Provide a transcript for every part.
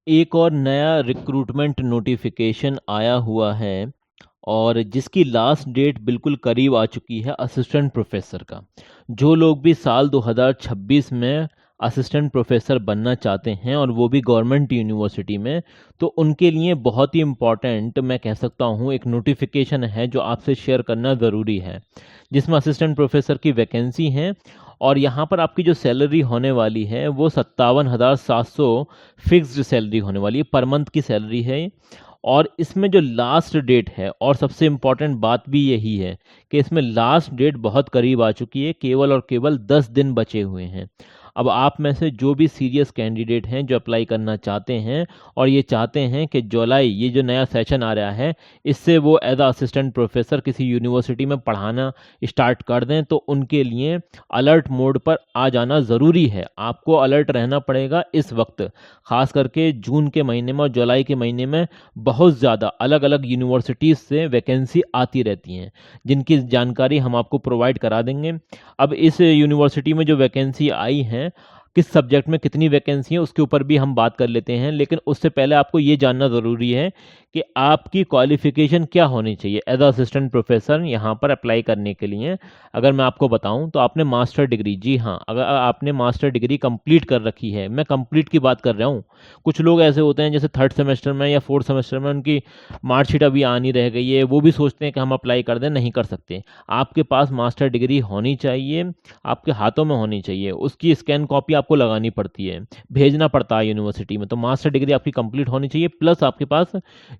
एक और नया रिक्रूटमेंट नोटिफिकेशन आया हुआ है और जिसकी लास्ट डेट बिल्कुल करीब आ चुकी है असिस्टेंट प्रोफेसर का। जो लोग भी साल 2026 में असिस्टेंट प्रोफेसर बनना चाहते हैं और वो भी गवर्नमेंट यूनिवर्सिटी में, तो उनके लिए बहुत ही इम्पॉर्टेंट मैं कह सकता हूँ एक नोटिफिकेशन है जो आपसे शेयर करना ज़रूरी है, जिसमें असिस्टेंट प्रोफेसर की वैकेंसी है। और यहाँ पर आपकी जो सैलरी होने वाली है वो 57,700 फिक्स्ड सैलरी होने वाली है, पर मंथ की सैलरी है। और इसमें जो लास्ट डेट है, और सबसे इम्पॉर्टेंट बात भी यही है कि इसमें लास्ट डेट बहुत करीब आ चुकी है, केवल और केवल 10 दिन बचे हुए हैं। अब आप में से जो भी सीरियस कैंडिडेट हैं जो अप्लाई करना चाहते हैं और ये चाहते हैं कि जुलाई ये जो नया सेशन आ रहा है इससे वो एज अ असिस्टेंट प्रोफेसर किसी यूनिवर्सिटी में पढ़ाना स्टार्ट कर दें, तो उनके लिए अलर्ट मोड पर आ जाना ज़रूरी है। आपको अलर्ट रहना पड़ेगा इस वक्त, ख़ास करके जून के महीने में और जुलाई के महीने में बहुत ज़्यादा अलग अलग यूनिवर्सिटीज़ से वैकेंसी आती रहती हैं, जिनकी जानकारी हम आपको प्रोवाइड करा देंगे। अब इस यूनिवर्सिटी में जो वैकेंसी आई हैं, किस सब्जेक्ट में कितनी वैकेंसी है उसके ऊपर भी हम बात कर लेते हैं, लेकिन उससे पहले आपको ये जानना ज़रूरी है कि आपकी क्वालिफ़िकेशन क्या होनी चाहिए एज असिस्टेंट प्रोफेसर यहाँ पर अप्लाई करने के लिए। अगर मैं आपको बताऊं तो आपने मास्टर डिग्री, जी हाँ, अगर आपने मास्टर डिग्री कंप्लीट कर रखी है, मैं कंप्लीट की बात कर रहा हूँ। कुछ लोग ऐसे होते हैं जैसे थर्ड सेमेस्टर में या फोर्थ सेमेस्टर में उनकी मार्कशीट अभी आनी रह गई है, वो भी सोचते हैं कि हम अप्लाई कर दें, नहीं कर सकते। आपके पास मास्टर डिग्री होनी चाहिए, आपके हाथों में होनी चाहिए, उसकी स्कैन कॉपी आपको लगानी पड़ती है, भेजना पड़ता है यूनिवर्सिटी में। तो मास्टर डिग्री आपकी कंप्लीट होनी चाहिए, प्लस आपके पास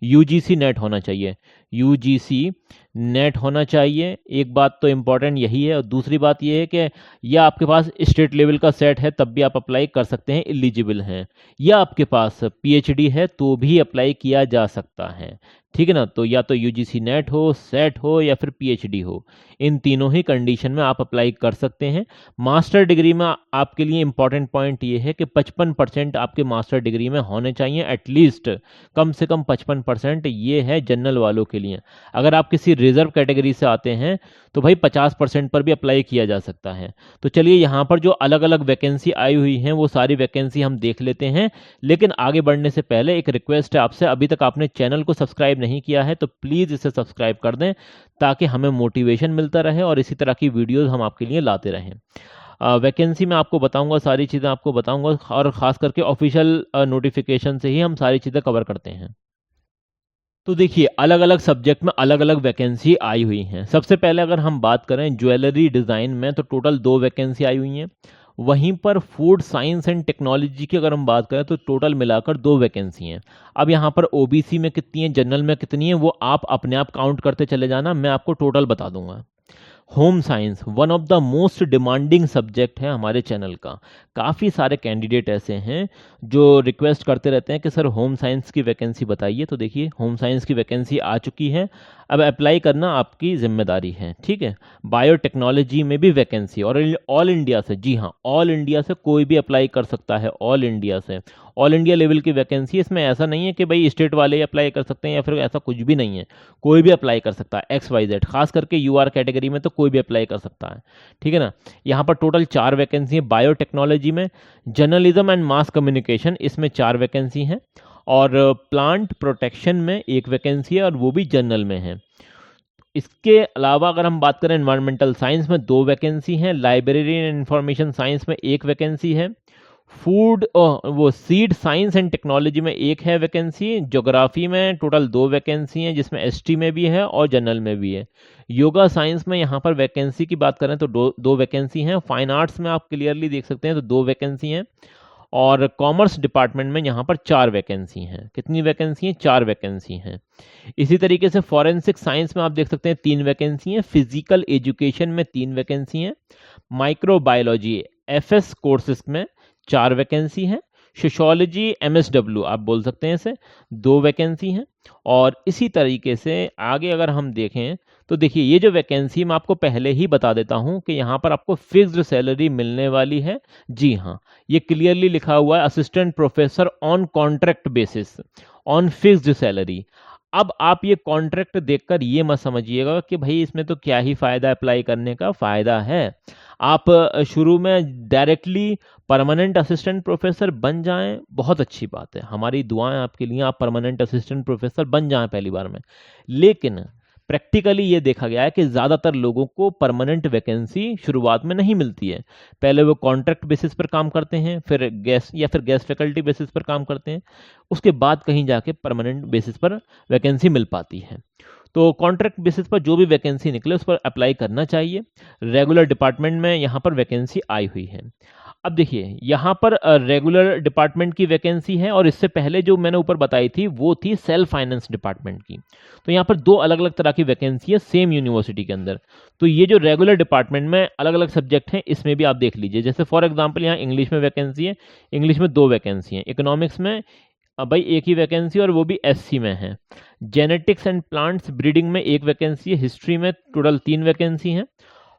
यूजीसी नेट होना चाहिए, यूजीसी नेट होना चाहिए। एक बात तो इम्पॉर्टेंट यही है, और दूसरी बात यह है कि या आपके पास स्टेट लेवल का सेट है तब भी आप अप्लाई कर सकते हैं, एलिजिबल हैं, या आपके पास पीएचडी है तो भी अप्लाई किया जा सकता है। ठीक है ना, तो या तो यूजीसी नेट हो, सेट हो, या फिर पीएचडी हो, इन तीनों ही कंडीशन में आप अप्लाई कर सकते हैं। मास्टर डिग्री में आपके लिए इंपॉर्टेंट पॉइंट ये है कि 55% आपके मास्टर डिग्री में होने चाहिए, एटलीस्ट कम से कम 55%। ये है जनरल वालों के लिए। अगर आप किसी रिजर्व कैटेगरी से आते हैं तो भाई 50% पर भी अप्लाई किया जा सकता है। तो चलिए यहाँ पर जो अलग अलग वैकेंसी आई हुई हैं वो सारी वैकेंसी हम देख लेते हैं, लेकिन आगे बढ़ने से पहले एक रिक्वेस्ट है आपसे, अभी तक आपने चैनल को सब्सक्राइब नहीं किया है तो प्लीज़ इसे सब्सक्राइब कर दें, ताकि हमें मोटिवेशन मिलता रहे और इसी तरह की वीडियोस हम आपके लिए लाते रहें। वैकेंसी में आपको बताऊंगा, सारी चीज़ें आपको बताऊंगा, और ख़ास करके ऑफिशियल नोटिफिकेशन से ही हम सारी चीज़ें कवर करते हैं। तो देखिए, अलग अलग सब्जेक्ट में अलग अलग वैकेंसी आई हुई हैं। सबसे पहले अगर हम बात करें ज्वेलरी डिज़ाइन में, तो टोटल 2 वैकेंसी आई हुई हैं। वहीं पर फूड साइंस एंड टेक्नोलॉजी की अगर हम बात करें तो टोटल मिलाकर 2 वैकेंसी हैं। अब यहाँ पर ओबीसी में कितनी है, जनरल में कितनी है, वो आप अपने आप काउंट करते चले जाना, मैं आपको टोटल बता दूंगा। Home science one of the most demanding subject है हमारे चैनल का। काफ़ी सारे कैंडिडेट ऐसे हैं जो रिक्वेस्ट करते रहते हैं कि सर होम साइंस की वैकेंसी बताइए। तो देखिए, होम साइंस की वैकेंसी आ चुकी है, अब अप्लाई करना आपकी जिम्मेदारी है। ठीक है, बायोटेक्नोलॉजी में भी वैकेंसी, और ऑल इंडिया से, जी हाँ, ऑल इंडिया से कोई भी अप्लाई कर सकता है, ऑल इंडिया से, ऑल इंडिया लेवल की वैकेंसी। इसमें ऐसा नहीं है कि भाई स्टेट वाले अप्लाई कर सकते हैं या फिर ऐसा कुछ भी नहीं है, कोई भी अप्लाई कर सकता है, XYZ। खास करके यूआर कैटेगरी में तो कोई भी अप्लाई कर सकता है। ठीक है ना, यहाँ पर टोटल 4 वैकेंसी है बायोटेक्नोलॉजी में। जर्नलिज्म एंड मास कम्युनिकेशन, इसमें 4 वैकेंसी हैं। और प्लांट प्रोटेक्शन में 1 वैकेंसी है और वो भी जनरल में है। इसके अलावा अगर हम बात करें एनवायरमेंटल साइंस में 2 वैकेंसी हैं, लाइब्रेरी एंड इंफॉर्मेशन साइंस में 1 वैकेंसी है, फूड वो सीड साइंस एंड टेक्नोलॉजी में 1 है वैकेंसी, ज्योग्राफी में टोटल 2 वैकेंसी हैं जिसमें एसटी में भी है और जनरल में भी है। योगा साइंस में यहाँ पर वैकेंसी की बात करें तो दो वैकेंसी हैं। फाइन आर्ट्स में आप क्लियरली देख सकते हैं तो 2 वैकेंसी हैं। और कॉमर्स डिपार्टमेंट में यहाँ पर 4 वैकेंसी हैं। कितनी वैकेंसी हैं? 4 वैकेंसी हैं। इसी तरीके से फॉरेंसिक साइंस में आप देख सकते हैं 3 वैकेंसी हैं। फिजिकल एजुकेशन में 3 वैकेंसी हैं। माइक्रोबायोलॉजी FS कोर्सेज में 4 वैकेंसी हैं। सोशियोलॉजी MSW आप बोल सकते हैं इसे, 2 वैकेंसी हैं। और इसी तरीके से आगे अगर हम देखें तो देखिए, ये जो वैकेंसी मैं आपको पहले ही बता देता हूं कि यहाँ पर आपको फिक्स्ड सैलरी मिलने वाली है। जी हाँ, ये क्लियरली लिखा हुआ है, assistant professor on contract basis on fixed salary. अब आप ये कॉन्ट्रैक्ट देखकर ये मत समझिएगा कि भाई इसमें तो क्या ही फ़ायदा अप्लाई करने का, फ़ायदा है। आप शुरू में डायरेक्टली परमानेंट असिस्टेंट प्रोफेसर बन जाएं, बहुत अच्छी बात है, हमारी दुआएं आपके लिए, आप परमानेंट असिस्टेंट प्रोफेसर बन जाएं पहली बार में। लेकिन प्रैक्टिकली ये देखा गया है कि ज़्यादातर लोगों को परमानेंट वैकेंसी शुरुआत में नहीं मिलती है। पहले वो कॉन्ट्रैक्ट बेसिस पर काम करते हैं, फिर गेस्ट फैकल्टी बेसिस पर काम करते हैं, उसके बाद कहीं जाके परमानेंट बेसिस पर वैकेंसी मिल पाती है। तो कॉन्ट्रैक्ट बेसिस पर जो भी वैकेंसी निकले उस पर अप्लाई करना चाहिए। रेगुलर डिपार्टमेंट में यहाँ पर वैकेंसी आई हुई है। अब देखिए यहाँ पर रेगुलर डिपार्टमेंट की वैकेंसी है, और इससे पहले जो मैंने ऊपर बताई थी वो थी सेल्फ फाइनेंस डिपार्टमेंट की। तो यहाँ पर दो अलग अलग तरह की वैकेंसी है सेम यूनिवर्सिटी के अंदर। तो ये जो रेगुलर डिपार्टमेंट में अलग अलग सब्जेक्ट हैं, इसमें भी आप देख लीजिए। जैसे फॉर एग्जांपल यहाँ इंग्लिश में वैकेंसी है, इंग्लिश में 2 वैकेंसी हैं। इकोनॉमिक्स में भाई एक ही वैकेंसी, और वो भी एससी में है। जेनेटिक्स एंड प्लांट्स ब्रीडिंग में 1 वैकेंसी है। हिस्ट्री में टोटल 3 वैकेंसी हैं।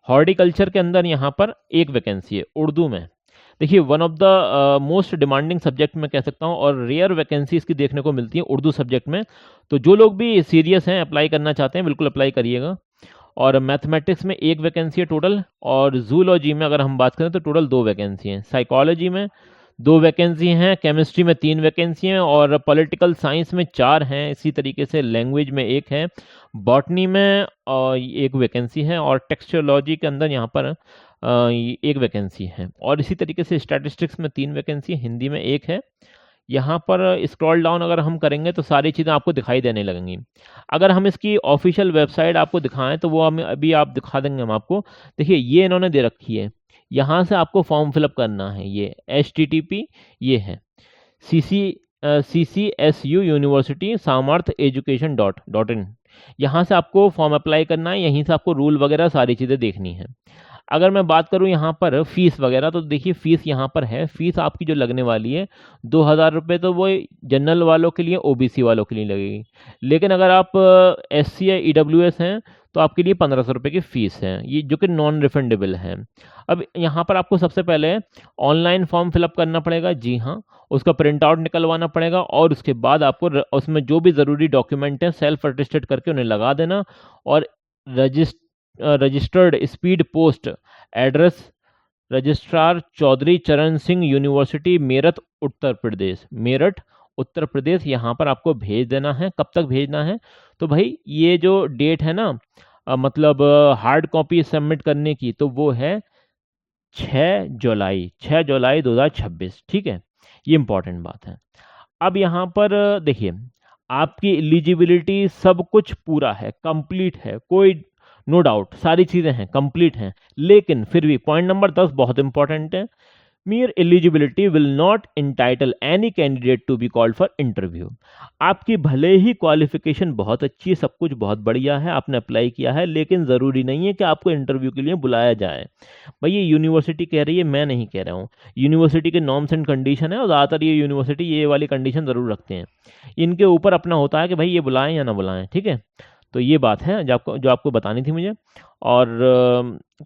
हॉर्टिकल्चर के अंदर यहाँ पर 1 वैकेंसी है। उर्दू में देखिए one of the most demanding subject मैं कह सकता हूँ, और रेयर वैकेंसी इसकी देखने को मिलती है उर्दू सब्जेक्ट में। तो जो लोग भी सीरियस हैं, अप्लाई करना चाहते हैं, बिल्कुल अप्लाई करिएगा। और मैथमेटिक्स में 1 वैकेंसी है टोटल, और जूलॉजी में अगर हम बात करें तो टोटल 2 वैकेंसी हैं। साइकोलॉजी में 2 वैकेंसी हैं, केमिस्ट्री में 3 वैकेंसी हैं, और पॉलिटिकल साइंस में 4 हैं। इसी तरीके से लैंग्वेज में 1 है, बॉटनी में 1 वैकेंसी है, और टेक्सटोलॉजी के अंदर यहाँ पर 1 वैकेंसी है। और इसी तरीके से स्टैटिस्टिक्स में 3 वैकेंसी है, हिंदी में 1 है। यहाँ पर स्क्रॉल डाउन अगर हम करेंगे तो सारी चीज़ें आपको दिखाई देने लगेंगी। अगर हम इसकी ऑफिशियल वेबसाइट आपको दिखाएं तो वो हम अभी आप दिखा देंगे हम आपको। देखिए ये इन्होंने दे रखी है, यहाँ से आपको फॉर्म फिलअप करना है। ये HTTP ये है CCSU यूनिवर्सिटी सामर्थ एजुकेशन .in। यहाँ से आपको फॉर्म अप्लाई करना है, यहीं से आपको रूल वगैरह सारी चीज़ें देखनी है। अगर मैं बात करूं यहाँ पर फीस वगैरह, तो देखिए फीस यहाँ पर है। फीस आपकी जो लगने वाली है 2,000 रुपये, तो वो जनरल वालों के लिए, OBC वालों के लिए लगेगी। लेकिन अगर आप SC या EWS हैं तो आपके लिए 1,500 रुपये की फ़ीस है, ये जो कि नॉन रिफंडेबल है। अब यहाँ पर आपको सबसे पहले ऑनलाइन फॉर्म फिलअप करना पड़ेगा, जी हाँ, उसका प्रिंट आउट निकलवाना पड़ेगा, और उसके बाद आपको उसमें जो भी ज़रूरी डॉक्यूमेंट है सेल्फ अटेस्टेड करके उन्हें लगा देना। और registered speed post address registrar Chaudhary Charan Singh university Meerut Uttar Pradesh, Meerut Uttar Pradesh, यहाँ पर आपको भेज देना है। कब तक भेजना है? तो भाई ये जो डेट है ना, मतलब हार्ड कॉपी सबमिट करने की, तो वो है 6 जुलाई 2026। ठीक है, ये इंपॉर्टेंट बात है। अब यहाँ पर देखिए आपकी एलिजिबिलिटी सब कुछ पूरा है, कंप्लीट है, कोई नो डाउट सारी चीज़ें हैं, कंप्लीट हैं। लेकिन फिर भी पॉइंट नंबर 10 बहुत इंपॉर्टेंट है। mere eligibility will not entitle any candidate to be called for interview। आपकी भले ही क्वालिफिकेशन बहुत अच्छी है, सब कुछ बहुत बढ़िया है, आपने अप्लाई किया है, लेकिन ज़रूरी नहीं है कि आपको इंटरव्यू के लिए बुलाया जाए। भाई ये यूनिवर्सिटी कह रही है, मैं नहीं कह रहा हूँ। यूनिवर्सिटी के नॉर्म्स एंड कंडीशन है, और ज़्यादातर ये यूनिवर्सिटी ये वाली कंडीशन ज़रूर रखते हैं। इनके ऊपर अपना होता है कि भाई ये बुलाएं या ना बुलाएं। ठीक है, तो ये बात है जो आपको बतानी थी मुझे। और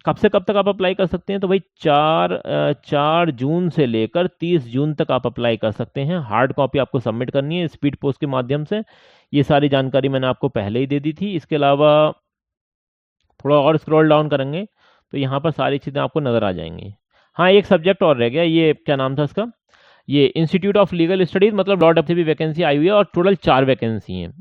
कब से कब तक आप अप्लाई कर सकते हैं? तो भाई 4 जून से लेकर 30 जून तक आप अप्लाई कर सकते हैं। हार्ड कॉपी आपको सबमिट करनी है स्पीड पोस्ट के माध्यम से। ये सारी जानकारी मैंने आपको पहले ही दे दी थी। इसके अलावा थोड़ा और स्क्रॉल डाउन करेंगे तो यहाँ पर सारी चीज़ें आपको नज़र आ जाएंगी। हाँ, एक सब्जेक्ट और रह गया, ये क्या नाम था इसका, ये इंस्टीट्यूट ऑफ लीगल स्टडीज़, मतलब लॉ से भी वैकेंसी आई हुई है, और टोटल 4 वैकेंसी हैं।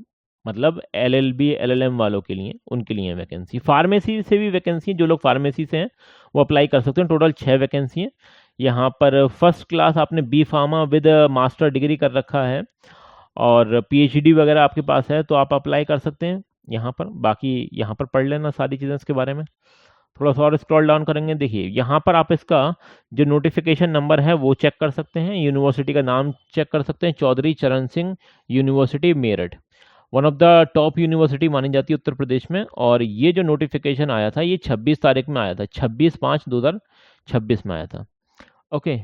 मतलब LLB LLM वालों के लिए, उनके लिए वैकेंसी। फार्मेसी से भी वैकेंसी है, जो लोग फार्मेसी से हैं वो अप्लाई कर सकते हैं। टोटल 6 वैकेंसी हैं। यहाँ पर फर्स्ट क्लास आपने B pharma with master degree कर रखा है, और PhD वगैरह आपके पास है तो आप अप्लाई कर सकते हैं यहाँ पर। बाकी यहाँ पर पढ़ लेना सारी चीज़ें इसके बारे में। थोड़ा सा और स्क्रॉल डाउन करेंगे, देखिए यहाँ पर आप इसका जो नोटिफिकेशन नंबर है वो चेक कर सकते हैं। यूनिवर्सिटी का नाम चेक कर सकते हैं, Chaudhary Charan Singh university Meerut, one of the top university मानी जाती है उत्तर प्रदेश में। और ये जो नोटिफिकेशन आया था ये 26 तारीख में आया था, 26/5/2026 में आया था। ओके,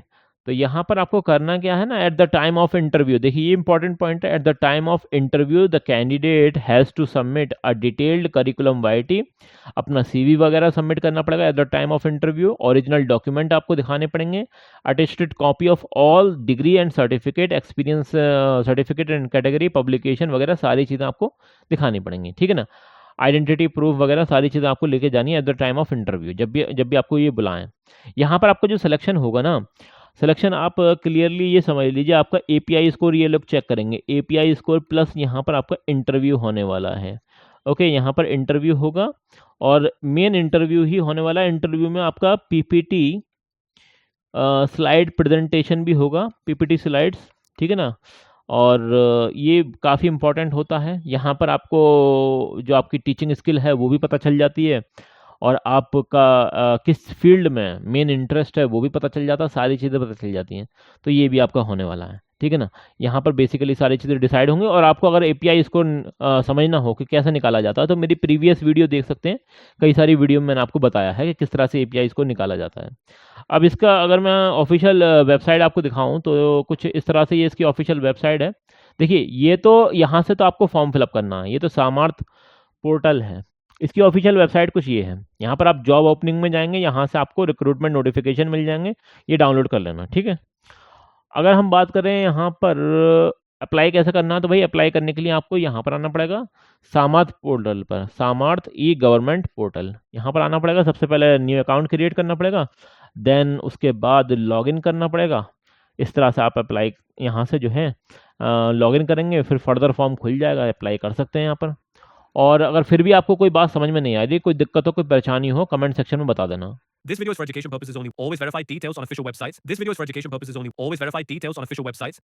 तो यहाँ पर आपको करना क्या है ना, at the time of interview, देखिए ये इंपॉर्टेंट पॉइंट है, at the time of interview the candidate has to submit a detailed curriculum vitae, अपना सीवी वगैरह सबमिट करना पड़ेगा at the time of interview, original document आपको दिखाने पड़ेंगे, attested copy of all degree and certificate, experience certificate and category, publication वगैरह सारी चीज़ें आपको दिखानी पड़ेंगी, ठीक है ना। आइडेंटिटी प्रूफ वगैरह सारी चीज़ें आपको लेके जानी है at the time of interview, जब भी आपको ये बुलाएं। यहाँ पर आपका जो सिलेक्शन होगा ना, सिलेक्शन आप क्लियरली ये समझ लीजिए, आपका एपीआई स्कोर ये लोग चेक करेंगे, एपीआई स्कोर प्लस यहाँ पर आपका इंटरव्यू होने वाला है। ओके, यहाँ पर इंटरव्यू होगा और मेन इंटरव्यू ही होने वाला है। इंटरव्यू में आपका पीपीटी स्लाइड प्रेजेंटेशन भी होगा, पीपीटी स्लाइड्स, ठीक है ना। और ये काफ़ी इम्पोर्टेंट होता है। यहाँ पर आपको जो आपकी टीचिंग स्किल है वो भी पता चल जाती है, और आपका किस फील्ड में मेन इंटरेस्ट है वो भी पता चल जाता है, सारी चीज़ें पता चल जाती हैं। तो ये भी आपका होने वाला है, ठीक है ना। यहाँ पर बेसिकली सारी चीज़ें डिसाइड होंगी। और आपको अगर एपीआई इसको समझना हो कि कैसे निकाला जाता है, तो मेरी प्रीवियस वीडियो देख सकते हैं, कई सारी वीडियो में मैंने आपको बताया है कि किस तरह से एपीआई इसको निकाला जाता है। अब इसका अगर मैं ऑफिशियल वेबसाइट आपको दिखाऊं तो कुछ इस तरह से ये इसकी ऑफिशियल वेबसाइट है। देखिए, ये तो यहाँ से तो आपको फॉर्म फिलअप करना है, ये तो सामर्थ पोर्टल है। इसकी ऑफिशियल वेबसाइट कुछ ये है, यहाँ पर आप जॉब ओपनिंग में जाएंगे, यहाँ से आपको रिक्रूटमेंट नोटिफिकेशन मिल जाएंगे, ये डाउनलोड कर लेना, ठीक है। अगर हम बात करें यहाँ पर अप्लाई कैसे करना है, तो भाई अप्लाई करने के लिए आपको यहाँ पर आना पड़ेगा, सामर्थ पोर्टल पर, सामर्थ ई गवर्नमेंट पोर्टल, यहाँ पर आना पड़ेगा। सबसे पहले न्यू अकाउंट क्रिएट करना पड़ेगा, देन उसके बाद लॉगिन करना पड़ेगा। इस तरह से आप अप्लाई यहाँ से जो है लॉगिन करेंगे, फिर फर्दर फॉर्म खुल जाएगा, अप्लाई कर सकते हैं यहाँ पर। और अगर फिर भी आपको कोई बात समझ में नहीं आ रही, कोई दिक्कत हो, कोई परेशानी हो, कमेंट सेक्शन में बता देना। This video is for education purposes only. Always verified details on official websites. This video is for education purposes only. Always verified details on official websites.